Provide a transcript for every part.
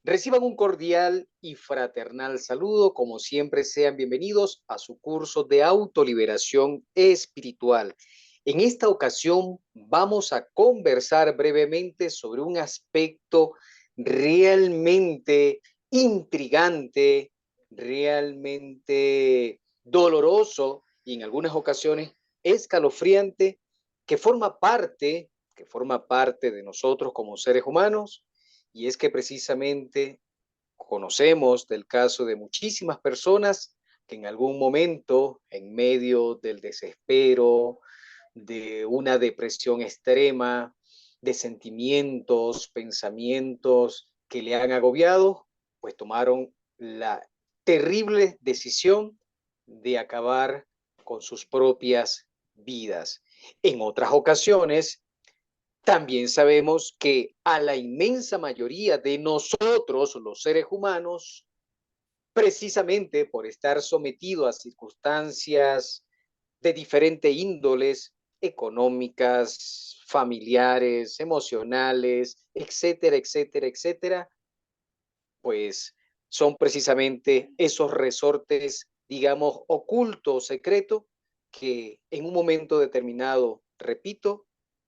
Reciban un cordial y fraternal saludo. Como siempre, sean bienvenidos a su curso de autoliberación espiritual. En esta ocasión vamos a conversar brevemente sobre un aspecto realmente intrigante, realmente doloroso y en algunas ocasiones escalofriante, que forma parte de nosotros como seres humanos, y es que precisamente conocemos del caso de muchísimas personas que en algún momento, en medio del desespero, de una depresión extrema, de sentimientos, pensamientos que le han agobiado, pues tomaron la terrible decisión de acabar con sus propias vidas. En otras ocasiones, también sabemos que a la inmensa mayoría de nosotros, los seres humanos, precisamente por estar sometido a circunstancias de diferente índoles, económicas, familiares, emocionales, etcétera, etcétera, etcétera, pues son precisamente esos resortes, digamos, ocultos, secretos, que en un momento determinado, repito,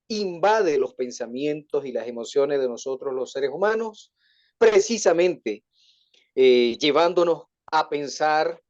invade los pensamientos y las emociones de nosotros los seres humanos, precisamente llevándonos a pensar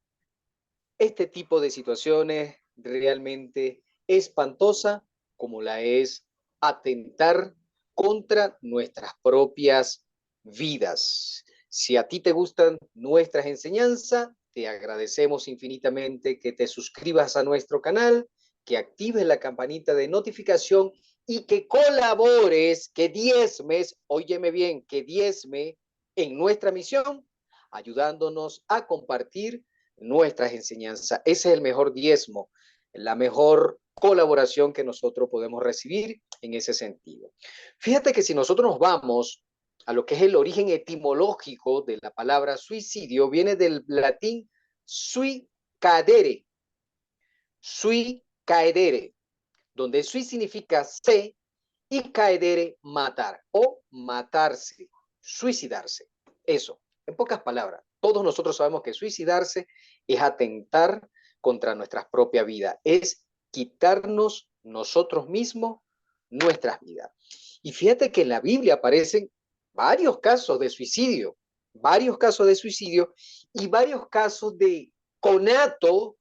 este tipo de situaciones realmente espantosa como la es atentar contra nuestras propias vidas. Si a ti te gustan nuestras enseñanzas, te agradecemos infinitamente que te suscribas a nuestro canal, que actives la campanita de notificación y que colabores, que diezmes, óyeme bien, que diezme en nuestra misión, ayudándonos a compartir nuestras enseñanzas. Ese es el mejor diezmo, la mejor colaboración que nosotros podemos recibir en ese sentido. Fíjate que si nosotros nos vamos a lo que es el origen etimológico de la palabra suicidio, viene del latín sui cadere, donde sui significa se y caedere matar o matarse, suicidarse. Eso, en pocas palabras, todos nosotros sabemos que suicidarse es atentar contra nuestra propia vida, es quitarnos nosotros mismos nuestras vidas. Y fíjate que en la Biblia aparecen varios casos de suicidio y varios casos de conato,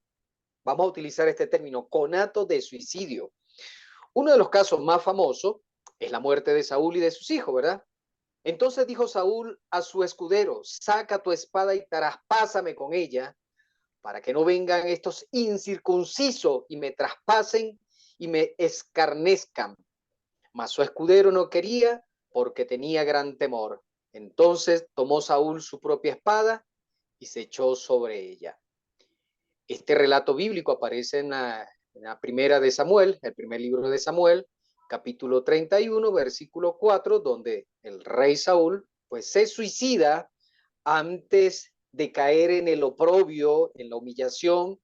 vamos a utilizar este término, conato de suicidio. Uno de los casos más famosos es la muerte de Saúl y de sus hijos, ¿verdad? Entonces dijo Saúl a su escudero: saca tu espada y traspásame con ella, para que no vengan estos incircuncisos y me traspasen y me escarnezcan. Mas su escudero no quería, porque tenía gran temor. Entonces tomó Saúl su propia espada y se echó sobre ella. Este relato bíblico aparece en la primera de Samuel, el primer libro de Samuel, capítulo 31, versículo 4, donde el rey Saúl pues se suicida antes de caer en el oprobio, en la humillación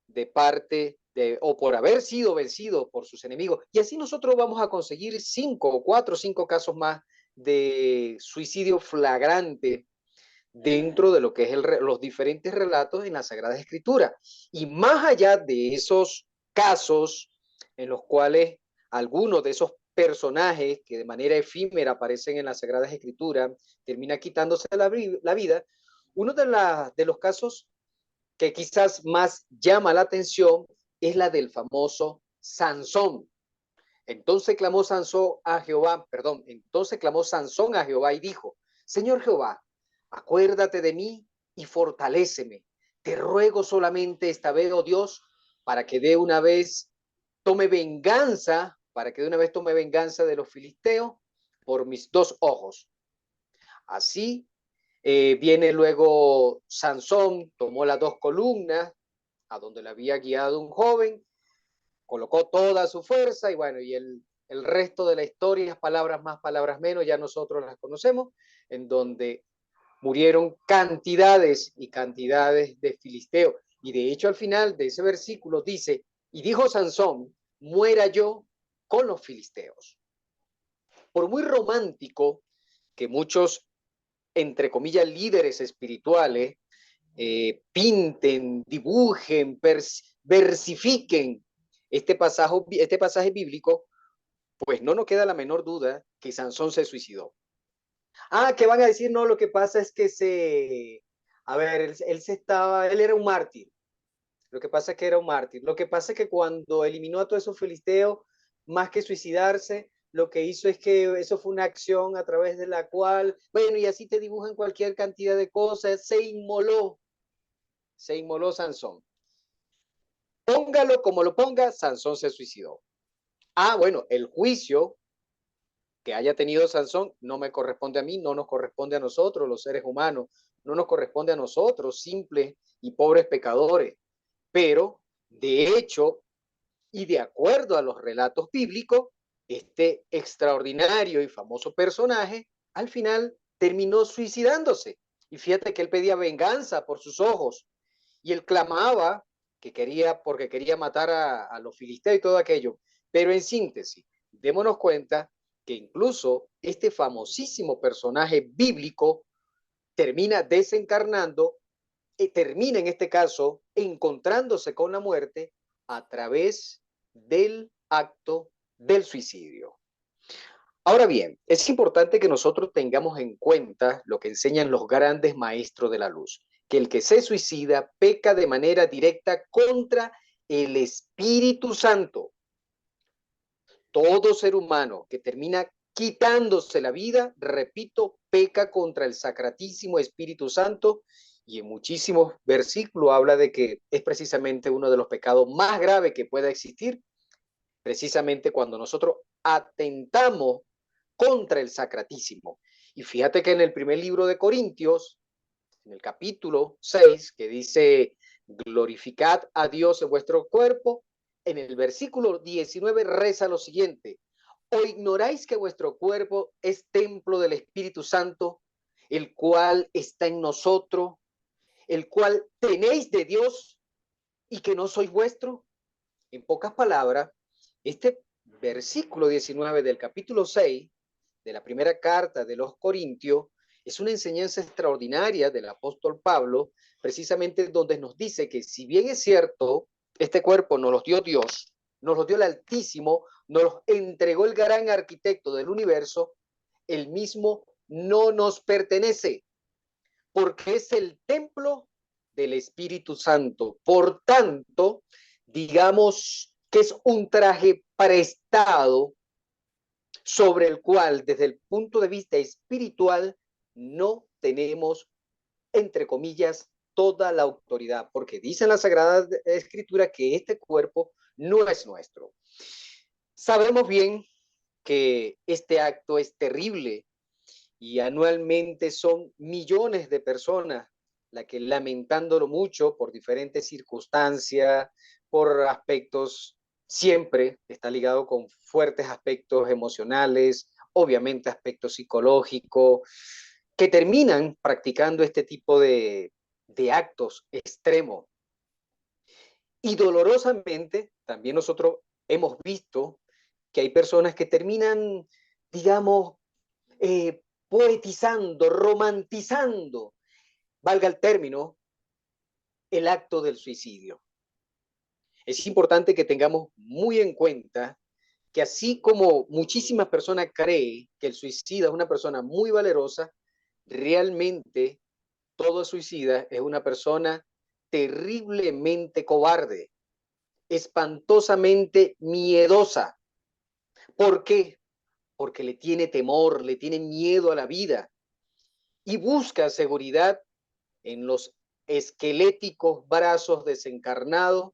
de parte de, o por haber sido vencido por sus enemigos. Y así nosotros vamos a conseguir 5 casos más de suicidio flagrante dentro de lo que es los diferentes relatos en la Sagrada Escritura. Y más allá de esos casos en los cuales algunos de esos personajes que de manera efímera aparecen en la Sagrada Escritura termina quitándose la vida, uno de los casos que quizás más llama la atención es la del famoso Sansón. Entonces clamó Sansón a Jehová y dijo: Señor Jehová, acuérdate de mí y fortaléceme. Te ruego solamente esta vez, oh Dios, para que de una vez tome venganza de los filisteos por mis dos ojos. Así viene luego Sansón, tomó las dos columnas a donde le había guiado un joven, colocó toda su fuerza y bueno, y el resto de la historia, palabras más, palabras menos, ya nosotros las conocemos, en donde murieron cantidades y cantidades de filisteos. Y de hecho al final de ese versículo dice: y dijo Sansón, muera yo con los filisteos. Por muy romántico que muchos entre comillas, líderes espirituales, pinten, dibujen, versifiquen este pasaje bíblico, pues no nos queda la menor duda que Sansón se suicidó. Ah, ¿qué van a decir? No, lo que pasa es que a ver, él era un mártir. Lo que pasa es que era un mártir. Lo que pasa es que cuando eliminó a todos esos filisteos, más que suicidarse, lo que hizo es que eso fue una acción a través de la cual, bueno, y así te dibujan cualquier cantidad de cosas, se inmoló Sansón. Póngalo como lo ponga, Sansón se suicidó. Ah, bueno, el juicio que haya tenido Sansón no me corresponde a mí, no nos corresponde a nosotros, los seres humanos, no nos corresponde a nosotros, simples y pobres pecadores. Pero, de hecho, y de acuerdo a los relatos bíblicos, este extraordinario y famoso personaje al final terminó suicidándose. Y fíjate que él pedía venganza por sus ojos y él clamaba que quería, porque quería matar a los filisteos y todo aquello. Pero en síntesis, démonos cuenta que incluso este famosísimo personaje bíblico termina desencarnando, termina en este caso encontrándose con la muerte a través del acto del suicidio. Ahora bien, es importante que nosotros tengamos en cuenta lo que enseñan los grandes maestros de la luz, que el que se suicida peca de manera directa contra el Espíritu Santo. Todo ser humano que termina quitándose la vida, repito, peca contra el Sacratísimo Espíritu Santo, y en muchísimos versículos habla de que es precisamente uno de los pecados más graves que pueda existir, precisamente cuando nosotros atentamos contra el Sacratísimo. Y fíjate que en el primer libro de Corintios, en el capítulo 6, que dice, glorificad a Dios en vuestro cuerpo, en el versículo 19 reza lo siguiente, ¿o ignoráis que vuestro cuerpo es templo del Espíritu Santo, el cual está en nosotros, el cual tenéis de Dios y que no sois vuestro? En pocas palabras, este versículo 19 del capítulo 6 de la primera carta de los Corintios es una enseñanza extraordinaria del apóstol Pablo, precisamente donde nos dice que si bien es cierto, este cuerpo nos los dio Dios, nos los dio el Altísimo, nos los entregó el gran arquitecto del universo, el mismo no nos pertenece, porque es el templo del Espíritu Santo. Por tanto, digamos que es un traje prestado sobre el cual, desde el punto de vista espiritual, no tenemos, entre comillas, toda la autoridad, porque dice en la Sagrada Escritura que este cuerpo no es nuestro. Sabemos bien que este acto es terrible y anualmente son millones de personas las que lamentándolo mucho por diferentes circunstancias, por aspectos, siempre está ligado con fuertes aspectos emocionales, obviamente aspectos psicológicos, que terminan practicando este tipo de actos extremos. Y dolorosamente, también nosotros hemos visto que hay personas que terminan, digamos, poetizando, romantizando, valga el término, el acto del suicidio. Es importante que tengamos muy en cuenta que así como muchísimas personas creen que el suicida es una persona muy valerosa, realmente todo suicida es una persona terriblemente cobarde, espantosamente miedosa. ¿Por qué? Porque le tiene temor, le tiene miedo a la vida y busca seguridad en los esqueléticos brazos desencarnados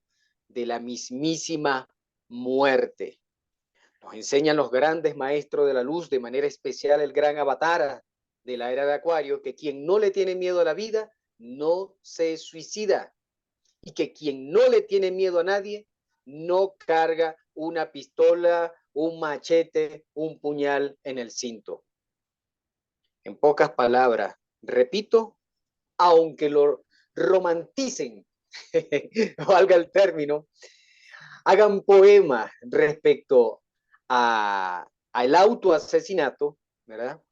de la mismísima muerte. Nos enseñan los grandes maestros de la luz, de manera especial el gran Avatara de la era de Acuario, que quien no le tiene miedo a la vida no se suicida y que quien no le tiene miedo a nadie no carga una pistola, un machete, un puñal en el cinto. En pocas palabras, repito, aunque lo romanticen, valga el término, hagan poemas respecto al autoasesinato, ¿verdad?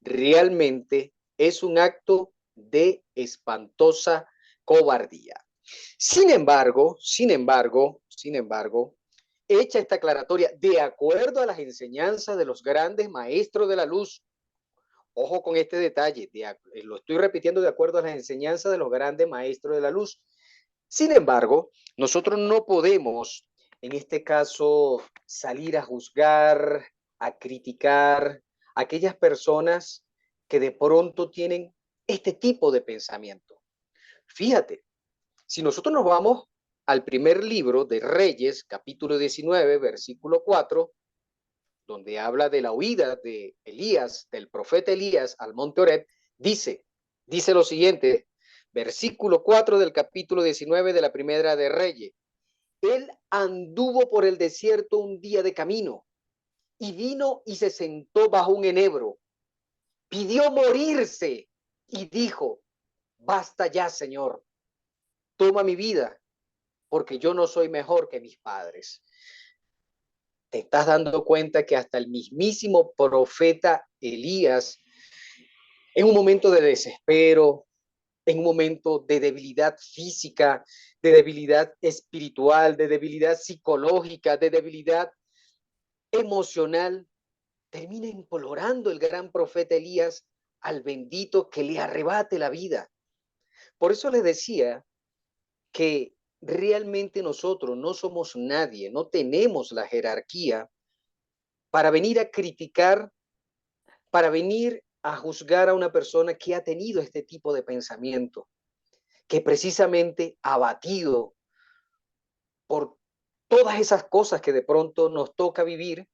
Realmente es un acto de espantosa cobardía. Sin embargo, hecha esta aclaratoria, de acuerdo a las enseñanzas de los grandes maestros de la luz, ojo con este detalle, lo estoy repitiendo de acuerdo a las enseñanzas de los grandes maestros de la luz. Sin embargo, nosotros no podemos, en este caso, salir a juzgar, a criticar a aquellas personas que de pronto tienen este tipo de pensamiento. Fíjate, si nosotros nos vamos al primer libro de Reyes, capítulo 19, versículo 4, donde habla de la huida de Elías, del profeta Elías al monte Oreb, dice lo siguiente, versículo 4 del capítulo 19 de la primera de Reyes. Él anduvo por el desierto un día de camino y vino y se sentó bajo un enebro. Pidió morirse y dijo, basta ya, Señor, toma mi vida, porque yo no soy mejor que mis padres. Te estás dando cuenta que hasta el mismísimo profeta Elías, en un momento de desespero, en un momento de debilidad física, de debilidad espiritual, de debilidad psicológica, de debilidad emocional, termina implorando el gran profeta Elías al bendito que le arrebate la vida. Por eso les decía que realmente nosotros no somos nadie, no tenemos la jerarquía para venir a criticar, para venir a juzgar a una persona que ha tenido este tipo de pensamiento, que precisamente abatido por todas esas cosas que de pronto nos toca vivir,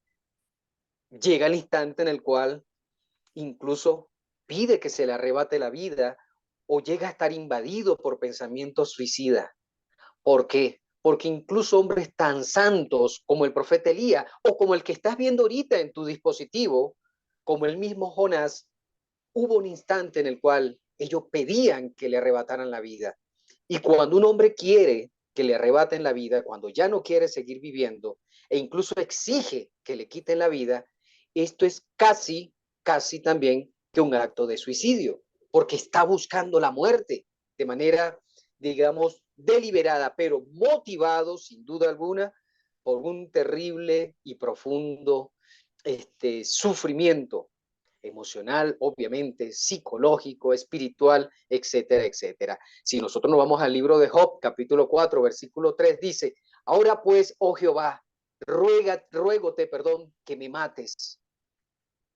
llega el instante en el cual incluso pide que se le arrebate la vida o llega a estar invadido por pensamientos suicidas. ¿Por qué? Porque incluso hombres tan santos como el profeta Elías o como el que estás viendo ahorita en tu dispositivo, como el mismo Jonás, hubo un instante en el cual ellos pedían que le arrebataran la vida. Y cuando un hombre quiere que le arrebaten la vida, cuando ya no quiere seguir viviendo e incluso exige que le quiten la vida, esto es casi también que un acto de suicidio, porque está buscando la muerte de manera, digamos, deliberada, pero motivado, sin duda alguna, por un terrible y profundo sufrimiento emocional, obviamente, psicológico, espiritual, etcétera, etcétera. Si nosotros nos vamos al libro de Job, capítulo 4, versículo 3, dice, ahora pues, oh Jehová, ruégote, que me mates,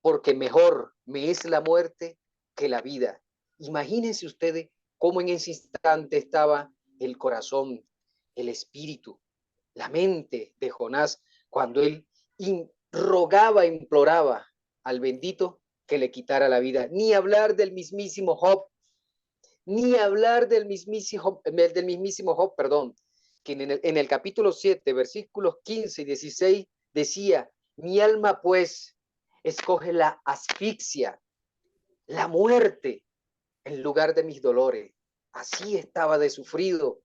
porque mejor me es la muerte que la vida. Imagínense ustedes cómo en ese instante estaba el corazón, el espíritu, la mente de Jonás cuando él rogaba, imploraba al bendito que le quitara la vida. Ni hablar del mismísimo Job, ni hablar del mismísimo Job, que en el capítulo 7, versículos 15 y 16 decía, mi alma pues escoge la asfixia, la muerte en lugar de mis dolores. Así estaba de sufrido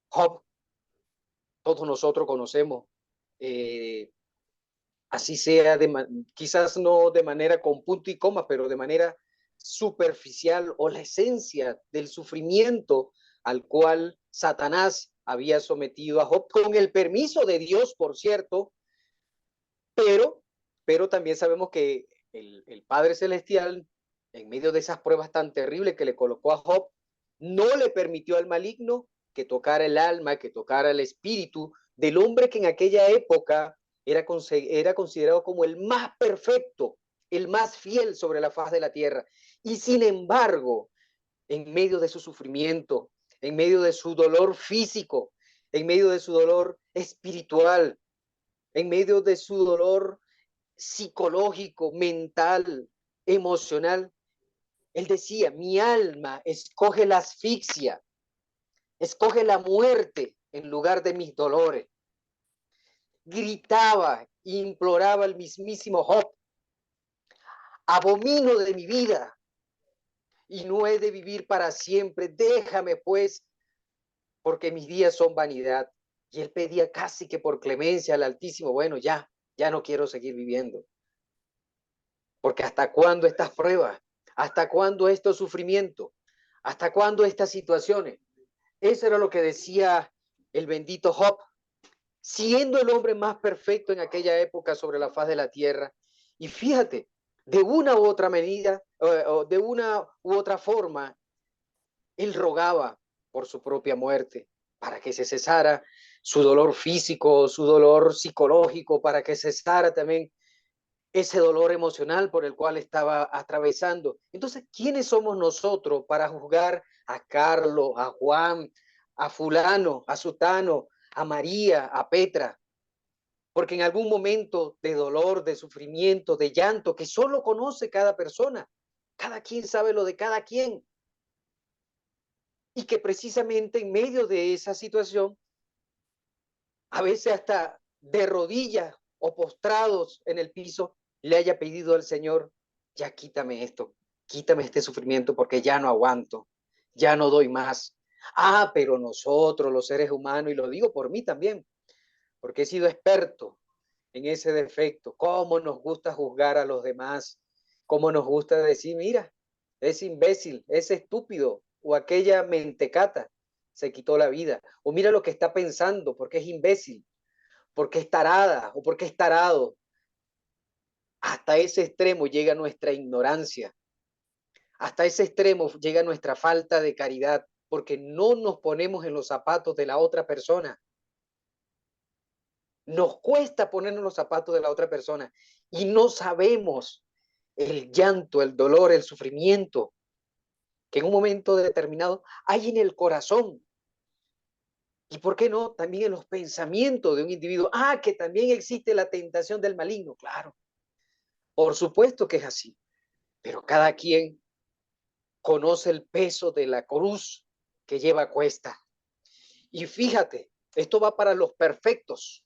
Job. Todos nosotros conocemos, eh, así sea, quizás no de manera con punto y coma, pero de manera superficial o la esencia del sufrimiento al cual Satanás había sometido a Job, con el permiso de Dios, por cierto, pero, pero también sabemos que el Padre Celestial, en medio de esas pruebas tan terribles que le colocó a Job, no le permitió al maligno que tocara el alma, que tocara el espíritu del hombre que en aquella época era considerado como el más perfecto, el más fiel sobre la faz de la tierra. Y sin embargo, en medio de su sufrimiento, en medio de su dolor físico, en medio de su dolor espiritual, en medio de su dolor psicológico, mental, emocional, él decía, mi alma escoge la asfixia, escoge la muerte en lugar de mis dolores. Gritaba, imploraba al mismísimo Job, abomino de mi vida y no he de vivir para siempre, déjame pues, porque mis días son vanidad. Y él pedía casi que por clemencia al Altísimo, bueno, ya no quiero seguir viviendo. Porque hasta cuándo estas pruebas, ¿Hasta cuándo estos sufrimientos? ¿Hasta cuándo estas situaciones? Eso era lo que decía el bendito Job, siendo el hombre más perfecto en aquella época sobre la faz de la tierra. Y fíjate, de una u otra medida, o de una u otra forma, él rogaba por su propia muerte, para que se cesara su dolor físico, su dolor psicológico, para que cesara también ese dolor emocional por el cual estaba atravesando. Entonces, ¿quiénes somos nosotros para juzgar a Carlos, a Juan, a fulano, a sutano, a María, a Petra? Porque en algún momento de dolor, de sufrimiento, de llanto, que solo conoce cada quien sabe lo de cada quien, y que precisamente en medio de esa situación, a veces hasta de rodillas o postrados en el piso, le haya pedido al Señor, ya quítame esto, quítame este sufrimiento porque ya no aguanto, ya no doy más. Ah, pero nosotros, los seres humanos, y lo digo por mí también, porque he sido experto en ese defecto, cómo nos gusta juzgar a los demás, cómo nos gusta decir, mira, es imbécil, es estúpido, o aquella mentecata se quitó la vida, o mira lo que está pensando, porque es imbécil, porque es tarada o porque es tarado. Hasta ese extremo llega nuestra ignorancia, hasta ese extremo llega nuestra falta de caridad, porque no nos ponemos en los zapatos de la otra persona. Nos cuesta ponernos en los zapatos de la otra persona y no sabemos el llanto, el dolor, el sufrimiento que en un momento determinado hay en el corazón. ¿Y por qué no? También en los pensamientos de un individuo. Ah, que también existe la tentación del maligno. Claro, por supuesto que es así. Pero cada quien conoce el peso de la cruz que lleva a cuesta. Y fíjate, esto va para los perfectos,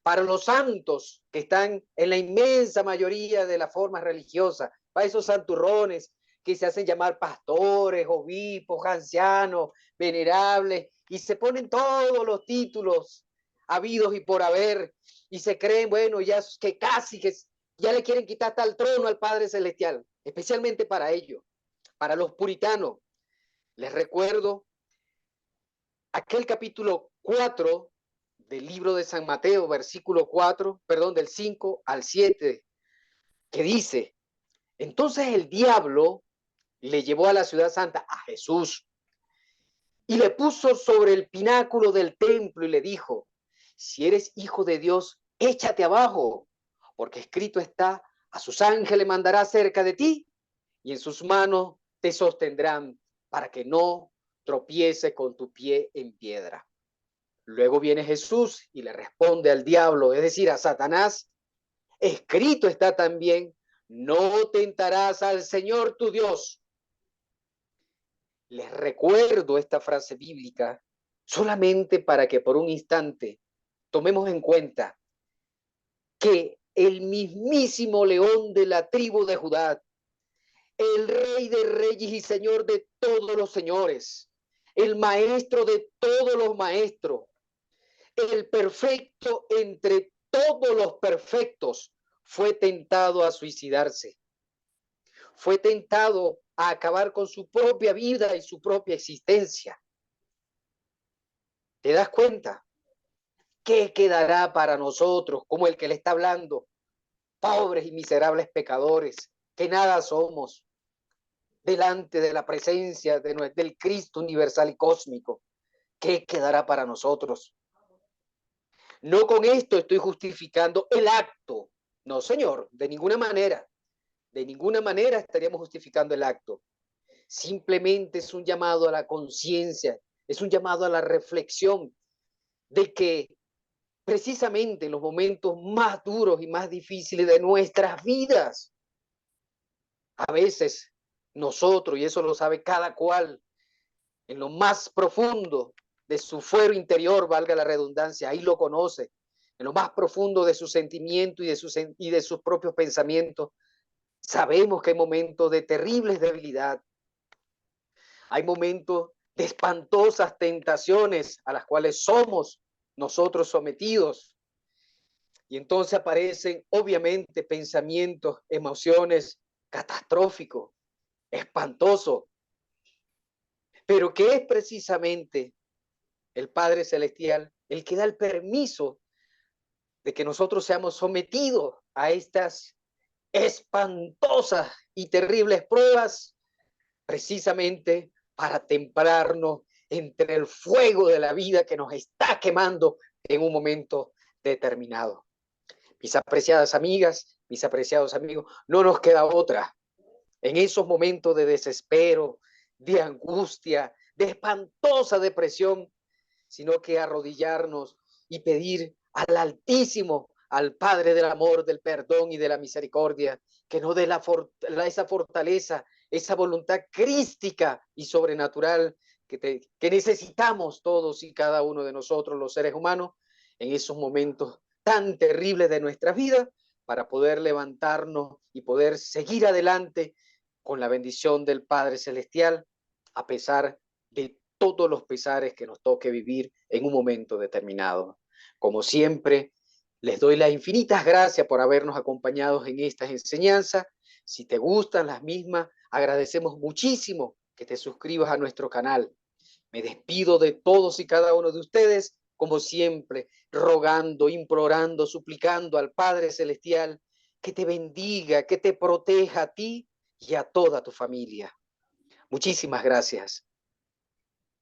para los santos que están en la inmensa mayoría de las formas religiosas, para esos santurrones que se hacen llamar pastores, obispos, ancianos, venerables, y se ponen todos los títulos habidos y por haber, y se creen, bueno, ya que casi que ya le quieren quitar hasta el trono al Padre Celestial, especialmente para ellos, para los puritanos. Les recuerdo aquel capítulo 4 del libro de San Mateo, versículo 4, perdón, del 5 al 7, que dice, entonces el diablo le llevó a la ciudad santa a Jesús y le puso sobre el pináculo del templo y le dijo, si eres hijo de Dios, échate abajo, porque escrito está, a sus ángeles mandará cerca de ti y en sus manos te sostendrán para que no tropiece con tu pie en piedra. Luego viene Jesús y le responde al diablo, es decir, a Satanás, escrito está también, no tentarás al Señor tu Dios. Les recuerdo esta frase bíblica solamente para que por un instante tomemos en cuenta que el mismísimo león de la tribu de Judá, el rey de reyes y señor de todos los señores, el maestro de todos los maestros, el perfecto entre todos los perfectos, fue tentado a suicidarse, fue tentado a acabar con su propia vida y su propia existencia. ¿Te das cuenta? ¿Qué quedará para nosotros como el que le está hablando? Pobres y miserables pecadores, que nada somos delante de la presencia del Cristo universal y cósmico. ¿Qué quedará para nosotros? No con esto estoy justificando el acto. No, señor, de ninguna manera. De ninguna manera estaríamos justificando el acto. Simplemente es un llamado a la conciencia, es un llamado a la reflexión de que precisamente en los momentos más duros y más difíciles de nuestras vidas, a veces nosotros, y eso lo sabe cada cual, en lo más profundo de su fuero interior, valga la redundancia, ahí lo conoce, en lo más profundo de su sentimiento y de sus propios pensamientos, sabemos que hay momentos de terribles debilidad, hay momentos de espantosas tentaciones a las cuales somos nosotros sometidos. Y entonces aparecen obviamente pensamientos, emociones catastróficos. espantoso, pero que es precisamente el Padre Celestial el que da el permiso de que nosotros seamos sometidos a estas espantosas y terribles pruebas, precisamente para temprarnos entre el fuego de la vida que nos está quemando en un momento determinado. Mis apreciadas amigas, mis apreciados amigos, no nos queda otra. En esos momentos de desespero, de angustia, de espantosa depresión, sino que arrodillarnos y pedir al Altísimo, al Padre del amor, del perdón y de la misericordia, que nos dé esa fortaleza, esa voluntad crística y sobrenatural que necesitamos todos y cada uno de nosotros, los seres humanos, en esos momentos tan terribles de nuestra vida, para poder levantarnos y poder seguir adelante con la bendición del Padre Celestial, a pesar de todos los pesares que nos toque vivir en un momento determinado. Como siempre, les doy las infinitas gracias por habernos acompañado en estas enseñanzas. Si te gustan las mismas, agradecemos muchísimo que te suscribas a nuestro canal. Me despido de todos y cada uno de ustedes, como siempre, rogando, implorando, suplicando al Padre Celestial que te bendiga, que te proteja a ti y a toda tu familia. Muchísimas gracias.